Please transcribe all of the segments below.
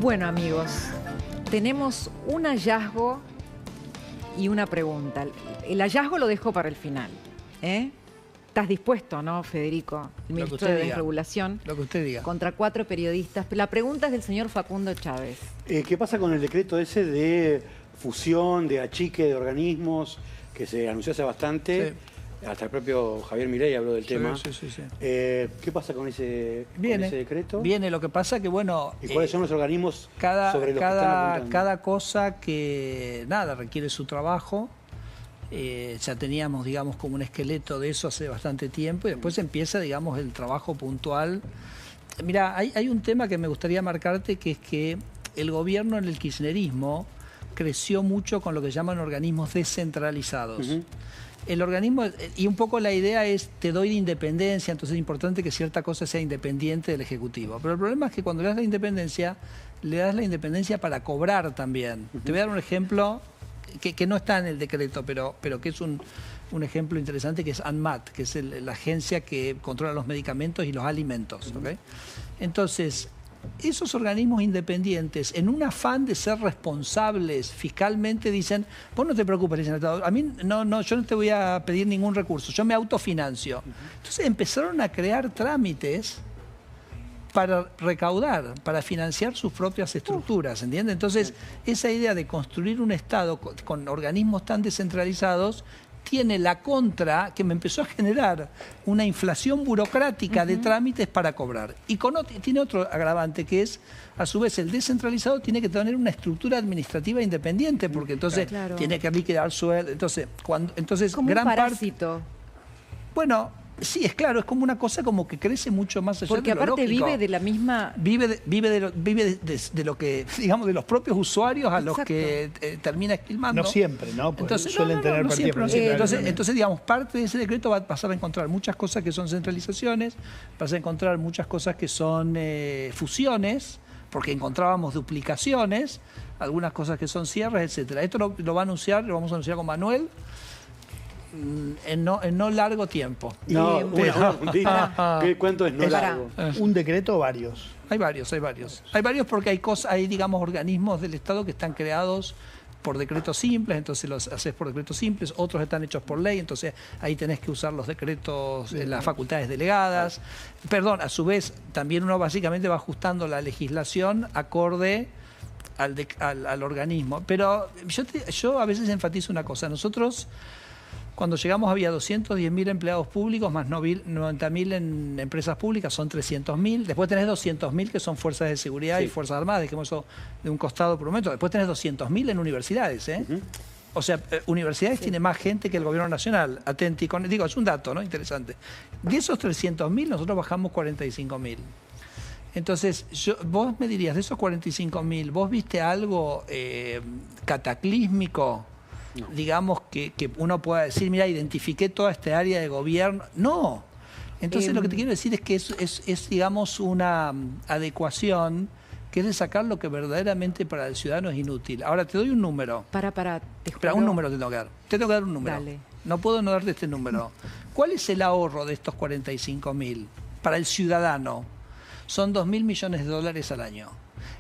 Bueno, amigos, tenemos un hallazgo y una pregunta. El hallazgo lo dejo para el final, ¿eh? ¿Estás dispuesto, no, Federico? El ministro de Desregulación. Lo que usted diga. Contra 4 periodistas. La pregunta es del señor Facundo Chávez. ¿Qué pasa con el decreto ese de fusión, de achique de organismos, que se anunció hace bastante? Sí. Hasta el propio Javier Milei habló del tema. Sí. ¿Qué pasa con ese decreto? Viene, lo que pasa que, bueno... ¿Y cuáles son los organismos sobre los que están apuntando? Cada cosa que, requiere su trabajo. Ya teníamos, digamos, como un esqueleto de eso hace bastante tiempo, y después empieza, digamos, el trabajo puntual. Mira, hay un tema que me gustaría marcarte, que es que el gobierno en el kirchnerismo creció mucho con lo que llaman organismos descentralizados. El organismo, y un poco la idea es, te doy de independencia, entonces es importante que cierta cosa sea independiente del Ejecutivo. Pero el problema es que cuando le das la independencia para cobrar también. Te voy a dar un ejemplo que no está en el decreto, pero que es un ejemplo interesante, que es ANMAT, que es la agencia que controla los medicamentos y los alimentos. ¿Okay? Entonces, esos organismos independientes, en un afán de ser responsables fiscalmente, dicen, vos no te preocupes, dicen, a mí yo no te voy a pedir ningún recurso, yo me autofinancio. Entonces empezaron a crear trámites para recaudar, para financiar sus propias estructuras, ¿entiendes? Entonces, esa idea de construir un Estado con organismos tan descentralizados tiene la contra que me empezó a generar una inflación burocrática de trámites para cobrar. Y tiene otro agravante, que es, a su vez, el descentralizado tiene que tener una estructura administrativa independiente, porque entonces tiene que liquidar sueldo. Entonces, como gran un parásito. Bueno, sí, es claro, es como una cosa como que crece mucho más allá porque de lo aparte lógico. Vive de la misma... Vive de lo que, digamos, de los propios usuarios a los que termina esquilmando. No siempre, ¿no? Porque entonces, suelen tener partidas entonces, digamos, parte de ese decreto va a pasar a encontrar muchas cosas que son centralizaciones, vas a encontrar muchas cosas que son fusiones, porque encontrábamos duplicaciones, algunas cosas que son cierres, etcétera. Esto lo va a anunciar, lo vamos a anunciar con Manuel, en no largo tiempo. ¿Cuánto es no largo? ¿Un decreto o varios? Hay varios. Hay varios porque hay, digamos, organismos del Estado que están creados por decretos simples, entonces los haces por decretos simples, otros están hechos por ley, entonces ahí tenés que usar los decretos, las facultades delegadas. Perdón, a su vez, también uno básicamente va ajustando la legislación acorde al organismo. Pero yo a veces enfatizo una cosa. Nosotros, cuando llegamos, había 210.000 empleados públicos, más 90.000 en empresas públicas, son 300.000. Después tenés 200.000 que son fuerzas de seguridad y fuerzas armadas, dejemos eso de un costado por un momento. Después tenés 200.000 en universidades, ¿eh? O sea, universidades tiene más gente que el gobierno nacional. Atenti, digo, es un dato, ¿no? Interesante. De esos 300.000, nosotros bajamos 45.000. Entonces, vos me dirías, de esos 45.000, ¿vos viste algo cataclísmico? No. Digamos que uno pueda decir, mira, identifiqué toda esta área de gobierno. No. Entonces lo que te quiero decir es que es digamos, una adecuación que es de sacar lo que verdaderamente para el ciudadano es inútil. Ahora te doy un número. Espera, un número te tengo que dar. Te tengo que dar un número. Dale. No puedo no darte este número. ¿Cuál es el ahorro de estos 45.000 para el ciudadano? Son 2.000 millones de dólares al año.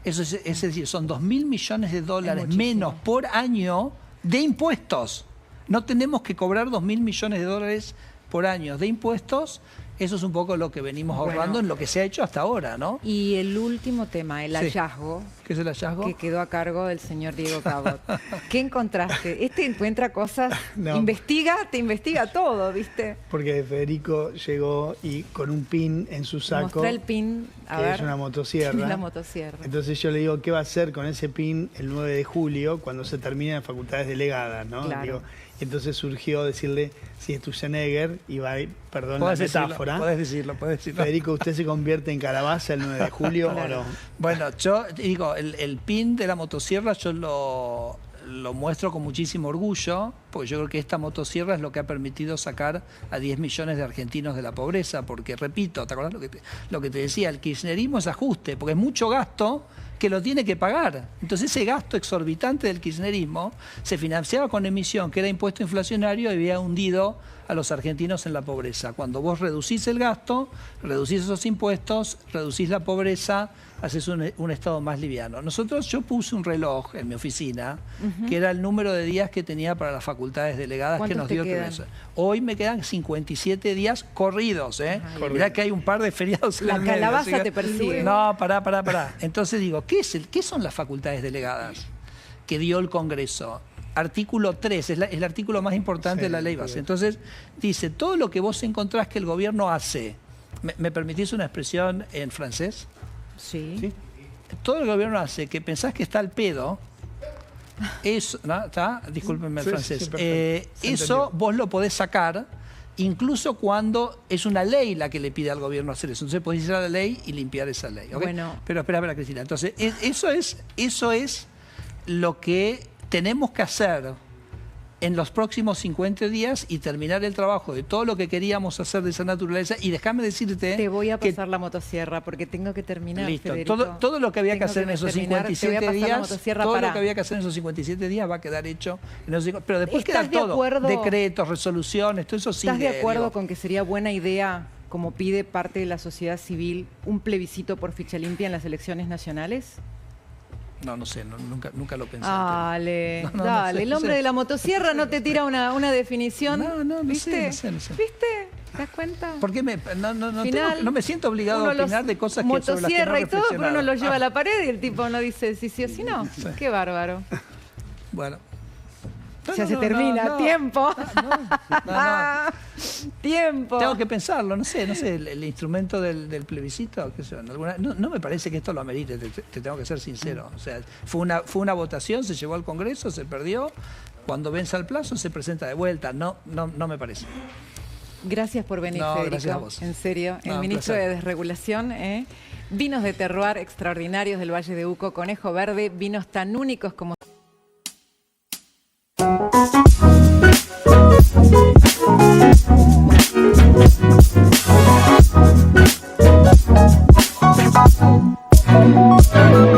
Eso es decir, son 2.000 millones de dólares menos por año de impuestos. No tenemos que cobrar 2.000 millones de dólares por año de impuestos. Eso es un poco lo que venimos ahorrando en lo que se ha hecho hasta ahora, ¿no? Y el último tema, el hallazgo. ¿Qué es el hallazgo? Que quedó a cargo del señor Diego Cabot. ¿Qué encontraste? Encuentra cosas, te investiga todo, ¿viste? Porque Federico llegó y con un pin en su saco. Mostrá el pin, es una motosierra. La motosierra. Entonces yo le digo, ¿qué va a hacer con ese pin el 9 de julio cuando se terminen las facultades delegadas, ¿no? Claro. Digo, entonces surgió decirle, si es Schwarzenegger, y va, perdón la metáfora. Podés decirlo. Federico, ¿usted se convierte en calabaza el 9 de julio o no? Bueno, yo digo, el pin de la motosierra yo lo muestro con muchísimo orgullo. porque yo creo que esta motosierra es lo que ha permitido sacar a 10 millones de argentinos de la pobreza, porque repito, ¿te acordás lo que te decía? El kirchnerismo es ajuste, porque es mucho gasto que lo tiene que pagar. Entonces ese gasto exorbitante del kirchnerismo se financiaba con emisión, que era impuesto inflacionario y había hundido a los argentinos en la pobreza. Cuando vos reducís el gasto, reducís esos impuestos, reducís la pobreza, haces un Estado más liviano. Yo puse un reloj en mi oficina, que era el número de días que tenía para las facultades delegadas que nos dio el Congreso. Hoy me quedan 57 días corridos, ¿eh? Mirá que hay un par de feriados en el medio. La calabaza te persigue. No, pará. Entonces digo, ¿qué son las facultades delegadas que dio el Congreso? Artículo 3, es el artículo más importante de la ley base. Entonces dice, todo lo que vos encontrás que el gobierno hace, ¿me permitís una expresión en francés? Sí. Todo lo que el gobierno hace, que pensás que está al pedo, eso, ¿no? ¿Está? Discúlpenme el francés. Eso vos lo podés sacar, incluso cuando es una ley la que le pide al gobierno hacer eso. Entonces podés ir a la ley y limpiar esa ley. ¿Okay? Bueno. Pero espera, Cristina. Entonces, eso es lo que tenemos que hacer en los próximos 50 días y terminar el trabajo de todo lo que queríamos hacer de esa naturaleza. Y déjame decirte... Te voy a pasar la motosierra porque tengo que terminar, listo. Federico. Todo lo que había que hacer en esos 57 días, todo lo que había que hacer en esos 57 días va a quedar hecho. Pero después queda todo. Decretos, resoluciones, todo eso sigue. ¿Estás de acuerdo con que sería buena idea, como pide parte de la sociedad civil, un plebiscito por ficha limpia en las elecciones nacionales? No sé, nunca lo pensé. Dale, dale. El hombre de la motosierra no te tira una definición. No ¿Viste? sé. ¿Viste? ¿Te das cuenta? ¿Por qué no me siento obligado a opinar de cosas que sobre las que no he y todo, pero uno lo lleva a reflexionado? la pared y el tipo no dice si sí o si no. Sí. Qué bárbaro. Bueno. Ya se termina. Tiempo. No. Tiempo. Tengo que pensarlo, no sé, el instrumento del plebiscito, qué sé yo, no me parece que esto lo amerite, te tengo que ser sincero. O sea, fue una votación, se llevó al Congreso, se perdió, cuando venza el plazo se presenta de vuelta, no me parece. Gracias por venir, Federico. Gracias a vos. En serio, el ministro de Desregulación, vinos de terroir extraordinarios del Valle de Uco, Conejo Verde, vinos tan únicos como... Thank you.